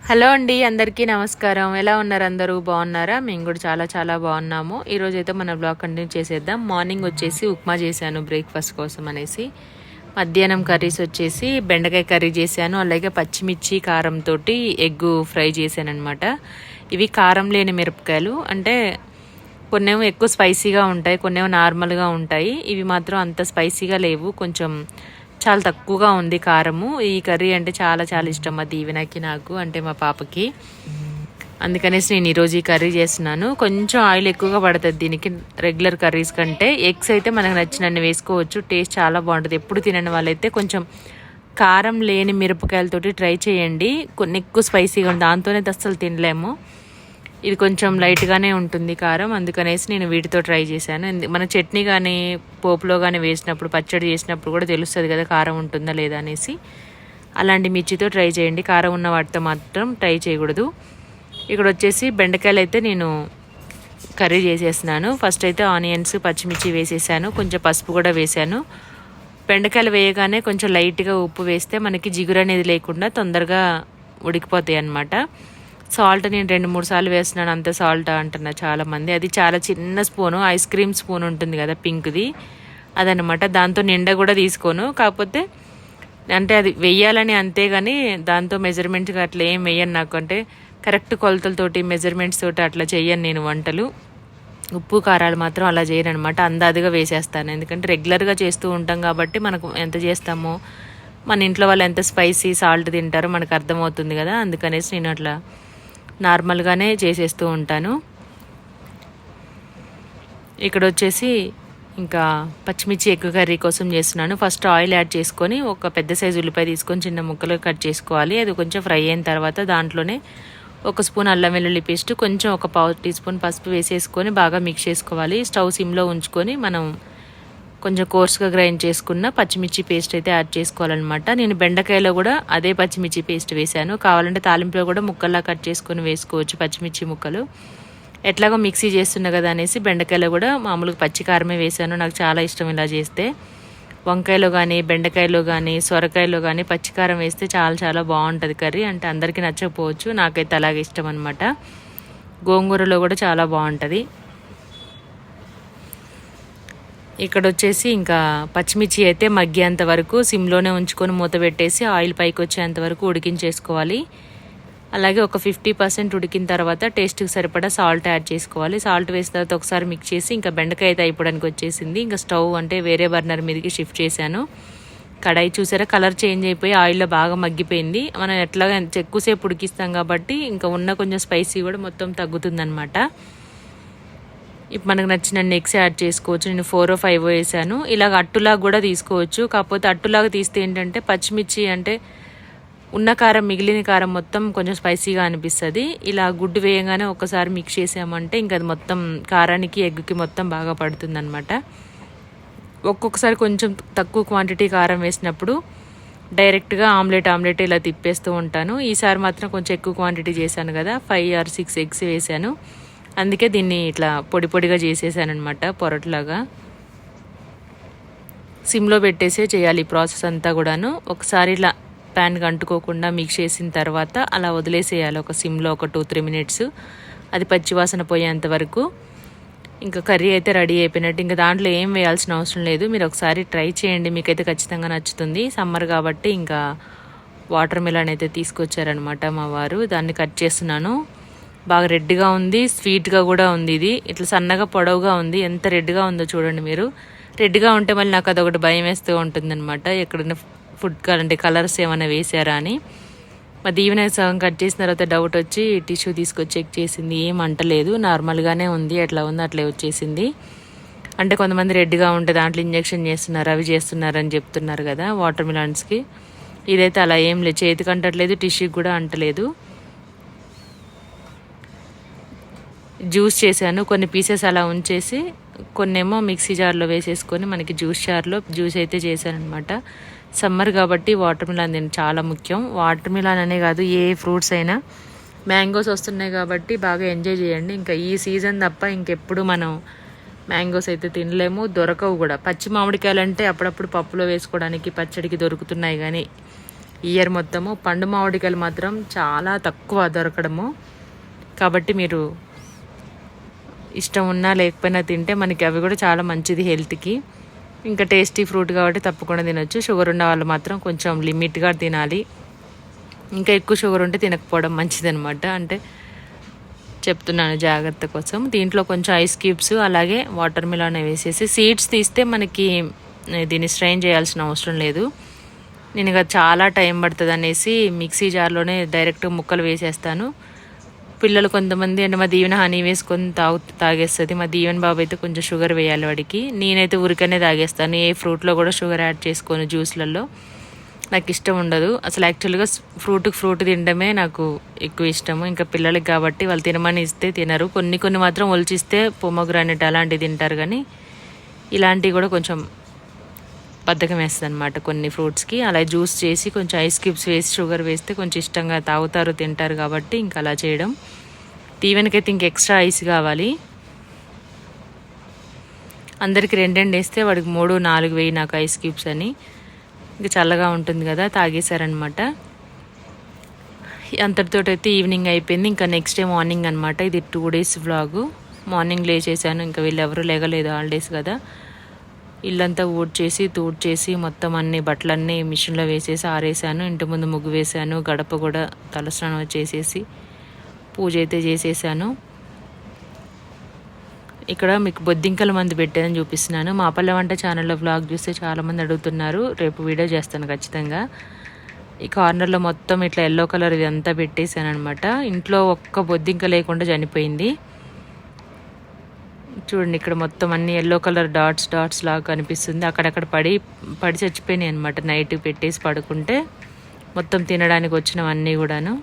Hello అండి, అందరికీ నమస్కారం. ఎలా ఉన్నారు? అందరూ బాగున్నారా? మేము కూడా చాలా చాలా బాగున్నాము. ఈరోజు అయితే మన బ్లాగ్ కంటిన్యూ చేసేద్దాం. మార్నింగ్ వచ్చేసి ఉప్మా చేశాను బ్రేక్ఫాస్ట్ కోసం అనేసి. మధ్యాహ్నం కర్రీస్ వచ్చేసి బెండకాయ కర్రీ చేశాను, అలాగే పచ్చిమిర్చి కారంతో ఎగ్ ఫ్రై చేశాను అనమాట. ఇవి కారం లేని మిరపకాయలు, అంటే కొన్నేమో ఎక్కువ స్పైసీగా ఉంటాయి, కొన్నేమో నార్మల్గా ఉంటాయి. ఇవి మాత్రం అంత స్పైసీగా లేవు, కొంచెం చాలా తక్కువగా ఉంది కారము. ఈ కర్రీ అంటే చాలా చాలా ఇష్టం మా దీవెనకి, నాకు అంటే మా పాపకి. అందుకనేసి నేను ఈరోజు ఈ కర్రీ చేస్తున్నాను. కొంచెం ఆయిల్ ఎక్కువగా పడుతుంది దీనికి రెగ్యులర్ కర్రీస్ కంటే. ఎగ్స్ అయితే మనకు నచ్చినన్ని వేసుకోవచ్చు, టేస్ట్ చాలా బాగుంటుంది. ఎప్పుడు తినని వాళ్ళైతే కొంచెం కారం లేని మిరపకాయలతోటి ట్రై చేయండి. కొన్ని ఎక్కువ స్పైసీగా ఉంది, దాంతోనే అస్సలు తినలేము. ఇది కొంచెం లైట్గానే ఉంటుంది కారం, అందుకనేసి నేను వీటితో ట్రై చేశాను. మన చట్నీ కానీ పోపులో కానీ వేసినప్పుడు, పచ్చడి చేసినప్పుడు కూడా తెలుస్తుంది కదా కారం ఉంటుందా లేదా అనేసి. అలాంటి మిర్చితో ట్రై చేయండి, కారం ఉన్న వాటితో మాత్రం ట్రై చేయకూడదు. ఇక్కడ వచ్చేసి బెండకాయలు అయితే నేను కర్రీ చేసేస్తున్నాను. ఫస్ట్ అయితే ఆనియన్స్ పచ్చిమిర్చి వేసేసాను, కొంచెం పసుపు కూడా వేసాను. బెండకాయలు వేయగానే కొంచెం లైట్గా ఉప్పు వేస్తే మనకి జిగురు అనేది లేకుండా తొందరగా ఉడికిపోతాయి అన్నమాట. సాల్ట్ నేను 2-3 సార్లు వేస్తున్నాను, అంత సాల్ట్ అంటున్నా చాలామంది. అది చాలా చిన్న స్పూను, ఐస్ క్రీమ్ స్పూన్ ఉంటుంది కదా పింక్ది, అదనమాట. దాంతో నిండా కూడా తీసుకోను, కాకపోతే అంటే అది వెయ్యాలని అంతే, కానీ దాంతో మెజర్మెంట్గా అట్లా ఏం వేయను. నాకు అంటే కరెక్ట్ కొలతలతోటి మెజర్మెంట్స్ తోటి అట్లా చెయ్యను నేను వంటలు. ఉప్పు కారాలు మాత్రం అలా చేయను అనమాట, అందాదుగా వేసేస్తాను. ఎందుకంటే రెగ్యులర్గా చేస్తూ ఉంటాం కాబట్టి మనకు ఎంత చేస్తామో, మన ఇంట్లో వాళ్ళు ఎంత స్పైసీ సాల్ట్ తింటారో మనకు అర్థమవుతుంది కదా. అందుకనేసి నేను అట్లా నార్మల్గానే చేసేస్తూ ఉంటాను. ఇక్కడ వచ్చేసి ఇంకా పచ్చిమిర్చి ఎగ్ కర్రీ కోసం చేస్తున్నాను. ఫస్ట్ ఆయిల్ యాడ్ చేసుకొని ఒక పెద్ద సైజు ఉల్లిపాయ తీసుకొని చిన్న ముక్కలు కట్ చేసుకోవాలి. అది కొంచెం ఫ్రై అయిన తర్వాత దాంట్లోనే 1 స్పూన్ అల్లం వెల్లుల్లి పేస్ట్, కొంచెం 1/4 టీ స్పూన్ పసుపు వేసేసుకొని బాగా మిక్స్ చేసుకోవాలి. స్టవ్ సిమ్లో ఉంచుకొని మనం కొంచెం కోర్స్గా గ్రైండ్ చేసుకున్న పచ్చిమిర్చి పేస్ట్ అయితే యాడ్ చేసుకోవాలన్నమాట. నేను బెండకాయలో కూడా అదే పచ్చిమిర్చి పేస్ట్ వేశాను. కావాలంటే తాలింపులో కూడా ముక్కల్లా కట్ చేసుకొని వేసుకోవచ్చు పచ్చిమిర్చి ముక్కలు. ఎట్లాగో మిక్సీ చేస్తున్నా కదా అనేసి బెండకాయలో కూడా మామూలుగా పచ్చికారమే వేశాను. నాకు చాలా ఇష్టం ఇలా చేస్తే. వంకాయలో కానీ బెండకాయలో కానీ సొరకాయలో కానీ పచ్చికారం వేస్తే చాలా చాలా బాగుంటుంది కర్రీ. అంటే అందరికీ నచ్చకపోవచ్చు, నాకైతే అలాగే ఇష్టం అనమాట. గోంగూరలో కూడా చాలా బాగుంటుంది. ఇక్కడ వచ్చేసి ఇంకా పచ్చిమిర్చి అయితే మగ్గేంత వరకు సిమ్లోనే ఉంచుకొని మూత పెట్టేసి ఆయిల్ పైకి వచ్చేంత వరకు ఉడికించేసుకోవాలి. అలాగే ఒక 50% ఉడికిన తర్వాత టేస్ట్కి సరిపడా సాల్ట్ యాడ్ చేసుకోవాలి. సాల్ట్ వేసిన తర్వాత ఒకసారి మిక్స్ చేసి ఇంకా బెండకాయ అయితే అయిపోవడానికి వచ్చేసింది. ఇంకా స్టవ్ అంటే వేరే బర్నర్ మీదకి షిఫ్ట్ చేశాను. కడాయి చూసారా కలర్ చేంజ్ అయిపోయి ఆయిల్లో బాగా మగ్గిపోయింది. మనం ఎట్లాగా ఎక్కువసేపు ఉడికిస్తాం కాబట్టి ఇంకా ఉన్న కొంచెం స్పైసీ కూడా మొత్తం తగ్గుతుందనమాట. ఇప్పుడు మనకు నచ్చిన ఎగ్స్ యాడ్ చేసుకోవచ్చు. నేను 4 or 5 వేసాను. ఇలాగ అట్టులాగా కూడా తీసుకోవచ్చు, కాకపోతే అట్టులాగా తీస్తే ఏంటంటే పచ్చిమిర్చి అంటే ఉన్న కారం మిగిలిన కారం మొత్తం కొంచెం స్పైసీగా అనిపిస్తుంది. ఇలా గుడ్డు వేయగానే ఒకసారి మిక్స్ చేసామంటే ఇంకా అది మొత్తం కారానికి ఎగ్కి మొత్తం బాగా పడుతుంది అనమాట. ఒక్కొక్కసారి కొంచెం తక్కువ క్వాంటిటీ కారం వేసినప్పుడు డైరెక్ట్గా ఆమ్లెట్ ఇలా తిప్పేస్తూ ఉంటాను. ఈసారి మాత్రం కొంచెం ఎక్కువ క్వాంటిటీ చేశాను కదా, 5 or 6 ఎగ్స్ వేసాను. అందుకే దీన్ని ఇట్లా పొడి పొడిగా చేసేసాను అనమాట, పొరట్లాగా. సిమ్లో పెట్టేసే చేయాలి ఈ ప్రాసెస్ అంతా కూడాను. ఒకసారి ఇలా ప్యాన్కి అంటుకోకుండా మిక్స్ చేసిన తర్వాత అలా వదిలేసేయాలి ఒక సిమ్లో ఒక 2-3 minutes. అది పచ్చివాసన పోయేంత వరకు. ఇంకా కర్రీ అయితే రెడీ అయిపోయినట్టు. ఇంకా దాంట్లో ఏం వేయాల్సిన అవసరం లేదు, మీరు ఒకసారి ట్రై చేయండి, మీకైతే ఖచ్చితంగా నచ్చుతుంది. సమ్మర్ కాబట్టి ఇంకా వాటర్ మిలన్ అయితే తీసుకొచ్చారనమాట మా వారు, దాన్ని కట్ చేస్తున్నాను. బాగా రెడ్గా ఉంది, స్వీట్గా కూడా ఉంది. ఇది ఇట్లా సన్నగా పొడవుగా ఉంది, ఎంత రెడ్గా ఉందో చూడండి మీరు. రెడ్గా ఉంటే మళ్ళీ నాకు అదొకటి భయం వేస్తూ ఉంటుంది అనమాట, ఎక్కడైనా ఫుడ్ కలర్ కలర్స్ ఏమైనా వేసారా అని. మా దీవెన సగం కట్ చేసిన తర్వాత డౌట్ వచ్చి టిష్యూ తీసుకొచ్చి చెక్ చేసింది, ఏం అంటలేదు, నార్మల్గానే ఉంది, ఎట్లా ఉందో అట్లే వచ్చేసింది. అంటే కొంతమంది రెడ్గా ఉంటే దాంట్లో ఇంజెక్షన్ చేస్తున్నారు, అవి చేస్తున్నారు అని చెప్తున్నారు కదా వాటర్ మిలన్స్కి. ఇదైతే అలా ఏం లేదు, చేతికి అంటట్లేదు, టిష్యూకి కూడా అంటలేదు. జ్యూస్ చేశాను, కొన్ని పీసెస్ అలా ఉంచేసి కొన్నేమో మిక్సీ జార్లో వేసేసుకొని మనకి జ్యూస్ జార్లో జ్యూస్ అయితే చేశాను అనమాట. సమ్మర్ కాబట్టి వాటర్ మిలన్ తిన చాలా ముఖ్యం. వాటర్ మిలన్ అనే కాదు, ఏ ఫ్రూట్స్ అయినా. మ్యాంగోస్ వస్తున్నాయి కాబట్టి బాగా ఎంజాయ్ చేయండి. ఇంకా ఈ సీజన్ తప్ప ఇంకెప్పుడు మనం మ్యాంగోస్ అయితే తినలేము, దొరకవు కూడా. పచ్చి మామిడికాయలు అంటే అప్పుడప్పుడు పప్పులో వేసుకోవడానికి పచ్చడికి దొరుకుతున్నాయి, కానీ ఇయర్ మొత్తము. పండు మామిడికాయలు మాత్రం చాలా తక్కువ దొరకడము, కాబట్టి మీరు ఇష్టం ఉన్నా లేకపోయినా తింటే మనకి అవి కూడా చాలా మంచిది హెల్త్కి. ఇంకా టేస్టీ ఫ్రూట్ కాబట్టి తప్పకుండా తినొచ్చు. షుగర్ ఉన్న వాళ్ళు మాత్రం కొంచెం లిమిట్గా తినాలి. ఇంకా ఎక్కువ షుగర్ ఉంటే తినకపోవడం మంచిదనమాట. అంటే చెప్తున్నాను జాగ్రత్త కోసం. దీంట్లో కొంచెం ఐస్ క్యూబ్స్ అలాగే వాటర్ మిలాన్ వేసేసి, సీడ్స్ తీస్తే మనకి దీన్ని స్ట్రెయిన్ చేయాల్సిన అవసరం లేదు. నేను ఇక చాలా టైం పడుతుంది అనేసి మిక్సీ జార్లోనే డైరెక్ట్ ముక్కలు వేసేస్తాను. పిల్లలు కొంతమంది అంటే మా దీవెన హనీ వేసుకొని తాగేస్తుంది. మా దీవెన బాబు అయితే కొంచెం షుగర్ వేయాలి వాడికి. నేనైతే ఊరికనే తాగేస్తాను. ఏ ఫ్రూట్లో కూడా షుగర్ యాడ్ చేసుకొని జ్యూస్లలో నాకు ఇష్టం ఉండదు అసలు. యాక్చువల్గా ఫ్రూట్ తినడమే నాకు ఎక్కువ ఇష్టము. ఇంకా పిల్లలకి కాబట్టి వాళ్ళు తినమని ఇస్తే తినరు. కొన్ని మాత్రం ఒలిచిస్తే పొమోగ్రానైట్ అలాంటివి తింటారు, కానీ ఇలాంటివి కూడా కొంచెం బద్ధకం వేస్తుంది అనమాట కొన్ని ఫ్రూట్స్కి. అలా జ్యూస్ చేసి కొంచెం ఐస్ క్యూబ్స్ వేసి షుగర్ వేస్తే కొంచెం ఇష్టంగా తాగుతారు, తింటారు కాబట్టి ఇంకా అలా చేయడం. దీవెనకైతే ఇంక ఎక్స్ట్రా ఐస్ కావాలి. అందరికి 2 వేస్తే వాడికి 3-4 వేయి నాకు ఐస్ క్యూబ్స్ అని. ఇంకా చల్లగా ఉంటుంది కదా, తాగేశారనమాట. అంతటితో అయితే ఈవినింగ్ అయిపోయింది. ఇంకా నెక్స్ట్ డే మార్నింగ్ అనమాట. ఇది 2 days వ్లాగు. మార్నింగ్ లేచేసాను, ఇంకా వీళ్ళు ఎవరు లేగలేదు, హాలిడేస్ కదా. ఇల్లంతా తూడ్చేసి మొత్తం అన్ని బట్టలన్నీ మిషన్లో వేసేసి ఆరేసాను. ఇంటి ముందు ముగ్గు వేసాను, గడప కూడా తలస్నానం చేసేసి పూజ అయితే చేసేసాను. ఇక్కడ మీకు బొద్దింకల మందు పెట్టానని చూపిస్తున్నాను. మా పల్లె వంట ఛానల్లో వ్లాగ్ చూస్తే చాలామంది అడుగుతున్నారు. రేపు వీడియో చేస్తాను ఖచ్చితంగా. ఈ కార్నర్లో మొత్తం ఇట్లా ఎల్లో కలర్ ఇదంతా పెట్టేశాను అనమాట. ఇంట్లో ఒక్క బొద్దింక లేకుండా చనిపోయింది. చూడండి ఇక్కడ మొత్తం అన్ని ఎల్లో కలర్ డాట్స్ లాగా కనిపిస్తుంది. అక్కడక్కడ పడి చచ్చిపోయినాయి అనమాట. నైట్ పెట్టేసి పడుకుంటే మొత్తం తినడానికి వచ్చినవన్నీ కూడాను.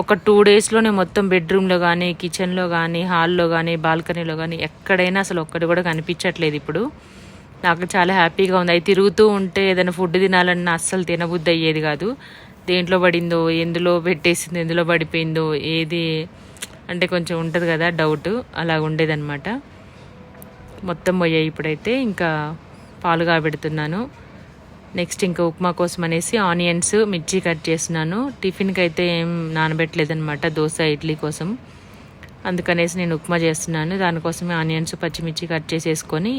ఒక 2 daysలోనే మొత్తం బెడ్రూమ్లో కానీ, కిచెన్లో కానీ, హాల్లో కానీ, బాల్కనీలో కానీ ఎక్కడైనా అసలు ఒక్కటి కూడా కనిపించట్లేదు. ఇప్పుడు నాకు చాలా హ్యాపీగా ఉంది. అవి తిరుగుతూ ఉంటే ఏదైనా ఫుడ్ తినాలన్నా అస్సలు తినబుద్ధి అయ్యేది కాదు. దేంట్లో పడిందో, ఎందులో పెట్టేసిందో, ఎందులో పడిపోయిందో, ఏది అంటే కొంచెం ఉంటుంది కదా డౌట్, అలా ఉండేదన్నమాట. మొత్తం పోయాయి. ఇప్పుడైతే ఇంకా పాలు కాబెడుతున్నాను. నెక్స్ట్ ఇంకా ఉప్మా కోసం అనేసి ఆనియన్స్, మిర్చి కట్ చేస్తున్నాను. టిఫిన్కి అయితే ఏం నానబెట్టలేదనమాట, దోశ ఇడ్లీ కోసం. అందుకనేసి నేను ఉప్మా చేస్తున్నాను. దానికోసమే ఆనియన్స్, పచ్చిమిర్చి కట్ చేసేసుకొని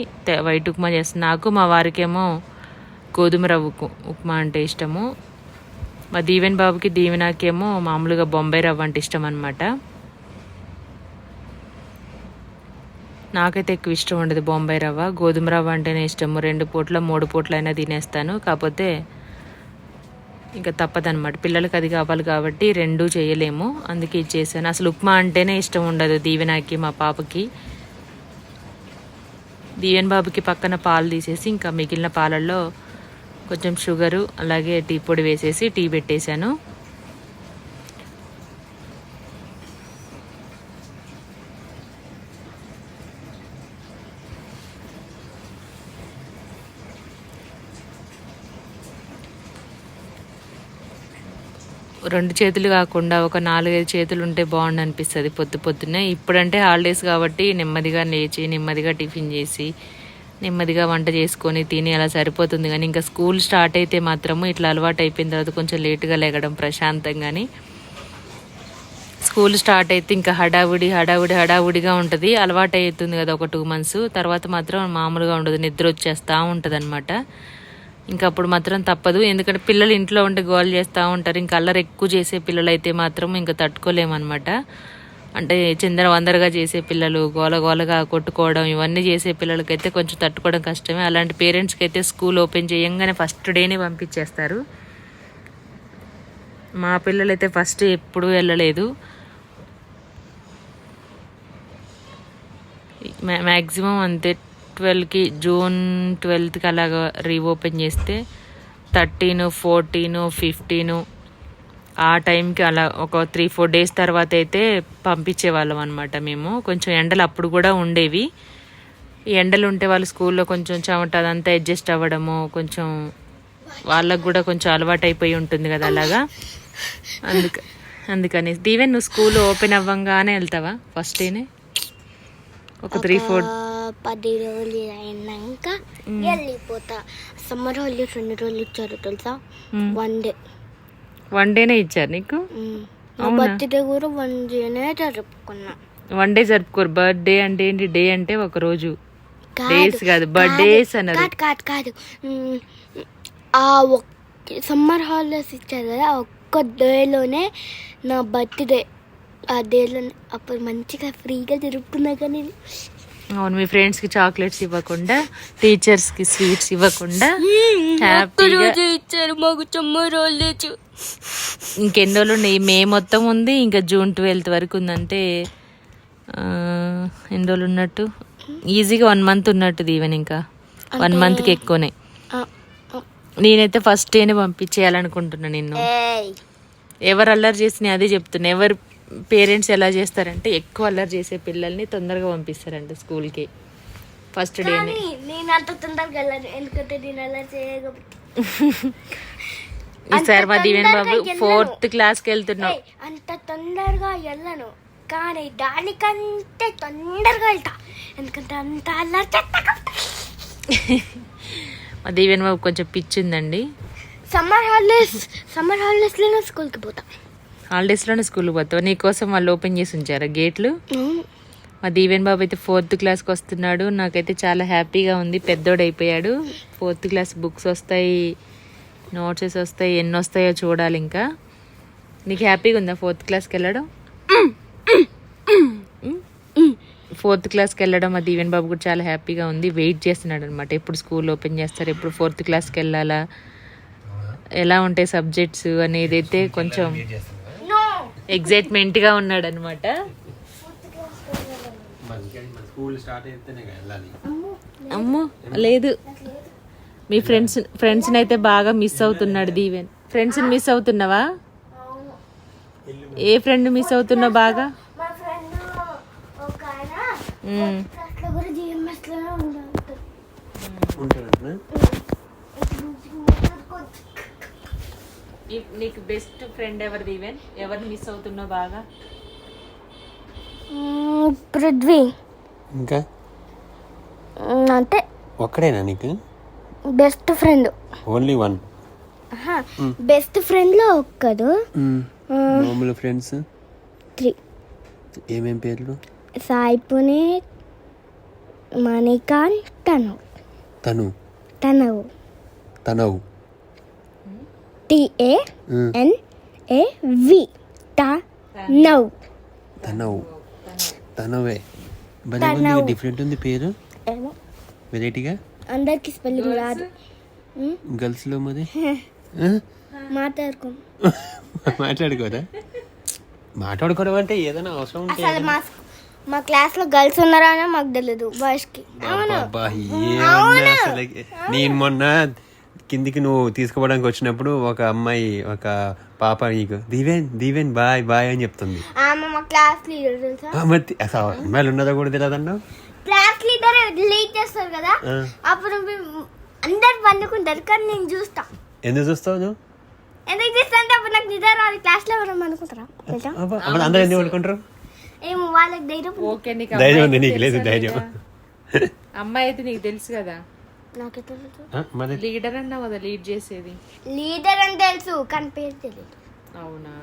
వైట్ ఉప్మా చేస్తున్నాను. నాకు మా వారికేమో గోధుమ రవ్వ ఉప్మా అంటే ఇష్టము. మా దీవెన్ బాబుకి, దీవెనకేమో మామూలుగా బొంబాయి రవ్వ అంటే ఇష్టం అనమాట. నాకైతే ఎక్కువ ఇష్టం ఉండదు బొంబాయి రవ్వ. గోధుమ రవ్వ అంటేనే ఇష్టము. 2 పూట్ల 3 పూట్ల అయినా తినేస్తాను. కాకపోతే ఇంకా తప్పదనమాట, పిల్లలకి అది కావాలి కాబట్టి 2 చేయలేము. అందుకే ఇచ్చేసాను. అసలు ఉప్మా అంటేనే ఇష్టం ఉండదు దీవెనకి, మా పాపకి. దీవెన్ బాబుకి పక్కన పాలు తీసేసి ఇంకా మిగిలిన పాలల్లో కొంచెం షుగరు అలాగే టీ పొడి వేసేసి టీ పెట్టేశాను. రెండు చేతులు కాకుండా ఒక 4-5 చేతులు ఉంటే బాగుండు అనిపిస్తుంది పొద్దున్నే. ఇప్పుడంటే హాలిడేస్ కాబట్టి నెమ్మదిగా లేచి, నెమ్మదిగా టిఫిన్ చేసి, నెమ్మదిగా వంట చేసుకొని తిని అలా సరిపోతుంది. కానీ ఇంకా స్కూల్ స్టార్ట్ అయితే మాత్రము ఇట్లా అలవాటు అయిపోయిన తర్వాత కొంచెం లేటుగా లేగడం ప్రశాంతంగాని. స్కూల్ స్టార్ట్ అయితే ఇంకా హడావుడిగా ఉంటుంది. అలవాటు అవుతుంది కదా ఒక 2 months తర్వాత మాత్రం మామూలుగా ఉండదు, నిద్ర వచ్చేస్తూ ఉంటుంది అనమాట. ఇంకా అప్పుడు మాత్రం తప్పదు. ఎందుకంటే పిల్లలు ఇంట్లో ఉంటే గోల్ చేస్తూ ఉంటారు. ఇంకా అల్లరి ఎక్కువ చేసే పిల్లలు అయితే మాత్రం ఇంకా తట్టుకోలేమన్నమాట. అంటే చిందరవందరగా చేసే పిల్లలు, గోలగా కొట్టుకోవడం ఇవన్నీ చేసే పిల్లలకైతే కొంచెం తట్టుకోవడం కష్టమే. అలాంటి పేరెంట్స్కి అయితే స్కూల్ ఓపెన్ చేయంగానే ఫస్ట్ డేనే పంపించేస్తారు. మా పిల్లలైతే ఫస్ట్ ఎప్పుడూ వెళ్ళలేదు. మ్యాక్సిమం అంతే 12కి, June 12కి అలాగా రీఓపెన్ చేస్తే 13, 14, 15 ఆ టైంకి అలా ఒక 3-4 days తర్వాత అయితే పంపించేవాళ్ళం అనమాట మేము. కొంచెం ఎండలు అప్పుడు కూడా ఉండేవి. ఈ ఎండలు ఉంటే వాళ్ళు స్కూల్లో కొంచెం చెమట అదంతా అడ్జస్ట్ అవ్వడము, కొంచెం వాళ్ళకు కూడా కొంచెం అలవాటు అయిపోయి ఉంటుంది కదా అలాగా. అందుకని దీవెన్ నువ్వు స్కూల్ ఓపెన్ అవ్వంగానే వెళ్తావా ఫస్ట్ డేనే? ఒక 3-4 10 రోజులు అయినాక వెళ్ళిపోతా. సమ్మర్ హాలిడేస్ 2 రోజులు ఇచ్చారు తెలుసా, 1 day. 1 dayనే ఇచ్చారు నీకు? నా బర్త్డే కూడా 1 dayనే జరుపుకున్నా. 1 day జరుపుకోరు. బర్త్డే అంటే ఏంటి? డే అంటే ఒక రోజు, డేస్ కాదు, బర్త్డేస్ అన్నారు. కాదు ఆ సమ్మర్ హాలిడేస్ ఇచ్చారు కదా, ఒక్క డేలోనే నా బర్త్డే. ఆ డేలోనే అప్పుడు మంచిగా ఫ్రీగా జరుపుకున్నా. కానీ అవును, మీ ఫ్రెండ్స్కి చాక్లెట్స్ ఇవ్వకుండా, టీచర్స్కి స్వీట్స్ ఇవ్వకుండా హ్యాపీగా ఇచ్చారు మాకు సమ్మర్ హాలిడేస్. ఇంకెన్ని రోజులు ఉన్నాయి? మే మొత్తం ఉంది, ఇంకా June 12th వరకు ఉందంటే ఎన్ని రోజులు ఉన్నట్టు? ఈజీగా 1 month ఉన్నట్టు ఈవెన్. ఇంకా 1 monthకి ఎక్కువనే. నేనైతే ఫస్ట్ డేనే పంపించేయాలనుకుంటున్నా నిన్ను. ఎవరు అల్లరి చేసి అదే చెప్తున్నా. ఎవరు పేరెంట్స్ ఎలా చేస్తారంటే ఎక్కువ అల్లరి చేసే పిల్లల్ని తొందరగా పంపిస్తారంట స్కూల్కి ఫస్ట్ డేనే. నేను అంత తొందరగా వెళ్ళను, ఎందుకంటే నేను అల్లరి చేయకపోతే. ఈసారి మా దీవెన్ బాబు 4th క్లాస్కి వెళ్తున్నావు. అంత తొందరగా వెళ్ళను, కానీ దానికంటే తొందరగా వెళ్తా, ఎందుకంటే అంత అల్లరి చేస్తా. మా దీవెన్ బాబు కొంచెం పిచ్చిందండి. సమ్మర్ హాలిడేస్లోనే స్కూల్కి పోతా. హాలిడేస్లోనే స్కూల్కి పోతావు? నీకోసం వాళ్ళు ఓపెన్ చేసి ఉంచారా గేట్లు? మా దీవెన్ బాబు అయితే 4th క్లాస్కి వస్తున్నాడు. నాకైతే చాలా హ్యాపీగా ఉంది. పెద్దోడు అయిపోయాడు. 4th క్లాస్ బుక్స్ వస్తాయి, నోట్సెస్ వస్తాయి, ఎన్ని వస్తాయో చూడాలి. ఇంకా నీకు హ్యాపీగా ఉందా 4th క్లాస్కి వెళ్ళడం? 4th క్లాస్కి వెళ్ళడం మా దీవెన్ బాబు కూడా చాలా హ్యాపీగా ఉంది. వెయిట్ చేస్తున్నాడు అనమాట, ఎప్పుడు స్కూల్ ఓపెన్ చేస్తారు, ఎప్పుడు 4th క్లాస్కి వెళ్ళాలా, ఎలా ఉంటాయి సబ్జెక్ట్స్ అనేది అయితే కొంచెం ఎగ్జైట్మెంట్గా ఉన్నాడు అనమాట. అమ్మో లేదు, మీ ఫ్రెండ్స్ని అయితే బాగా మిస్ అవుతున్నాడు దీవెన్. ఫ్రెండ్స్ని మిస్ అవుతున్నావా? ఏ ఫ్రెండ్ మిస్ అవుతున్నావు బాగా? నీకు బెస్ట్ ఫ్రెండ్ ఎవరు దీవెన్? ఎవరిని మిస్ అవుతున్నావు బాగా? పృథ్వీ. ఇంకా అంటే ఒక్కడేనా నీకు best friend? Only 1. Best friend లో ఒక్కడు. మామూలు ఫ్రెండ్స్ 3. ఏమేం పేర్లు? సాయి పునీత్, మణికాంత్, తనవ్. తనవే. డిఫరెంట్ ఉంది పేరు, వెరైటీగా. అందరికి స్పెల్లింగ్ రాదు. గర్ల్స్ లో మరి మాట్లాడుకోరా? మాట్లాడుకోవడం అంటే ఏదైనా అవసరం ఉంటే. అసలు మా క్లాస్ లో గర్ల్స్ ఉన్నారా అని మాకు తెలియదు, బాయ్స్ కి. నేను మొన్న కిందికి నువ్వు తీసుకోవడానికి వచ్చినప్పుడు ఒక అమ్మాయి, ఒక పాప నీకు దీవెన్ బాయ్ బాయ్ అని చెప్తుంది. మా క్లాస్ లీడర్ తెలుసా? అసలు అమ్మాయిలు ఉన్నదో కూడా తెలియదన్నావు. క్లాస్ లీడర్ లీడ్ చేస్తారు కదా, అప్పుడు అందరు పండుకుంటారు, కానీ నేను చూస్తా. ఎందుకు చూస్తావు నువ్వు? ఎందుకు చూస్తా అంటే అప్పుడు నాకు నిద్ర రాదు. క్లాస్ లో ఎవరు అనుకుంటారా? అందరూ ఎందుకు పడుకుంటారు? ఏమో వాళ్ళకి ధైర్యం. ధైర్యం ఉంది, నీకు లేదు ధైర్యం. అమ్మాయి అయితే నీకు తెలుసు కదా. నాకే తెలుసు. లీడర్ అన్నావు కదా, లీడ్ చేసేది. లీడర్ అని తెలుసు, కానీ పేరు తెలియదు. అవునా?